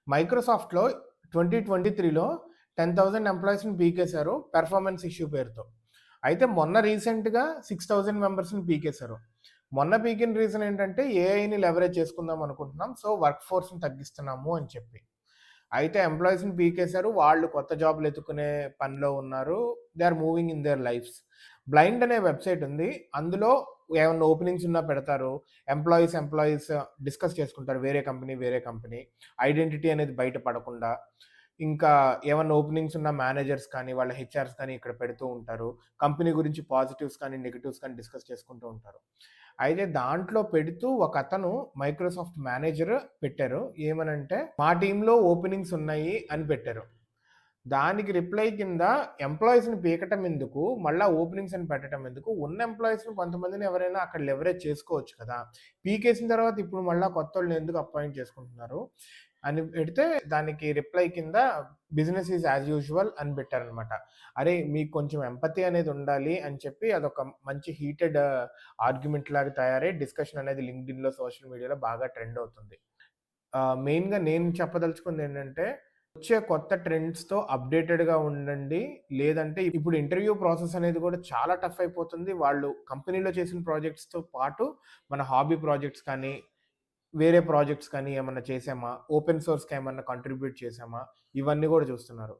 మైక్రోసాఫ్ట్‌లో 2023లో 10,000 ఎంప్లాయీస్‌ని పీకేశారు performance issue పేరుతో. అయితే మొన్న రీసెంట్‌గా 6,000 మెంబర్స్‌ని పీకేశారు. మొన్న పీకిన రీజన్ ఏంటంటే ఏఐని లెవరేజ్ చేసుకుందాం అనుకుంటున్నాం. సో, వర్క్ ఫోర్స్‌ని తగ్గిస్తున్నాము అని చెప్పి. అయితే ఎంప్లాయీస్‌ని పీకేశారు. వాళ్ళు కొత్త జాబ్‌లు ఎతుక్కునే పనిలో ఉన్నారు. They are moving in their lives. Blind అనే వెబ్‌సైట్ ఉంది. అందులో ఏమన్నా ఓపెనింగ్స్ ఉన్నా పెడతారు. ఎంప్లాయీస్ డిస్కస్ చేసుకుంటారు. వేరే కంపెనీ. ఐడెంటిటీ అనేది బయట పడకుండా. ఇంకా ఏమన్నా ఓపెనింగ్స్ ఉన్న మేనేజర్స్ కానీ, వాళ్ళ హెచ్ఆర్స్ కానీ ఇక్కడ పెడుతూ ఉంటారు. కంపెనీ గురించి పాజిటివ్స్ కానీ, నెగెటివ్స్ కానీ డిస్కస్ చేసుకుంటూ ఉంటారు. అయితే దాంట్లో పెడుతూ ఒకతను మైక్రోసాఫ్ట్ మేనేజర్ పెట్టారు. ఏమనంటే, "మా టీమ్‌లో ఓపెనింగ్స్ ఉన్నాయి" అని పెట్టారు. దానికి రిప్లై కింద ఎంప్లాయీస్‌ని పీకటం ఎందుకు? మళ్ళా ఓపెనింగ్స్ అని పెట్టటం ఎందుకు? ఉన్న ఎంప్లాయీస్‌ని కొంతమందిని ఎవరైనా అక్కడ లెవరేజ్ చేసుకోవచ్చు కదా! పీకేసిన తర్వాత ఇప్పుడు మళ్ళా కొత్తోళ్ళని ఎందుకు అపాయింట్ చేసుకుంటున్నారు? అని పెడితే దానికి రిప్లై కింద బిజినెస్ ఈజ్ యాజ్ యూజువల్ అని పెట్టారనమాట. అరే! మీకు కొంచెం ఎంపథీ అనేది ఉండాలి అని చెప్పి అదొక మంచి హీటెడ్ ఆర్గ్యుమెంట్ లాగా తయారై డిస్కషన్ అనేది లింక్డ్ఇన్‌లో, సోషల్ మీడియాలో బాగా ట్రెండ్ అవుతుంది. మెయిన్‌గా నేను చెప్పదలుచుకుందేంటంటే, వచ్చే కొత్త ట్రెండ్స్‌తో అప్‌డేటెడ్‌గా ఉండండి. లేదంటే ఇప్పుడు ఇంటర్వ్యూ ప్రాసెస్ అనేది కూడా చాలా టఫ్ అయిపోతుంది. వాళ్ళు కంపెనీలో చేసిన ప్రాజెక్ట్స్‌తో పాటు మన హాబీ ప్రాజెక్ట్స్ కానీ, వేరే ప్రాజెక్ట్స్ కానీ ఏమన్నా చేసామా? ఓపెన్ సోర్స్‌కి ఏమన్నా కాంట్రిబ్యూట్ చేసామా? ఇవన్నీ కూడా చూస్తున్నారు.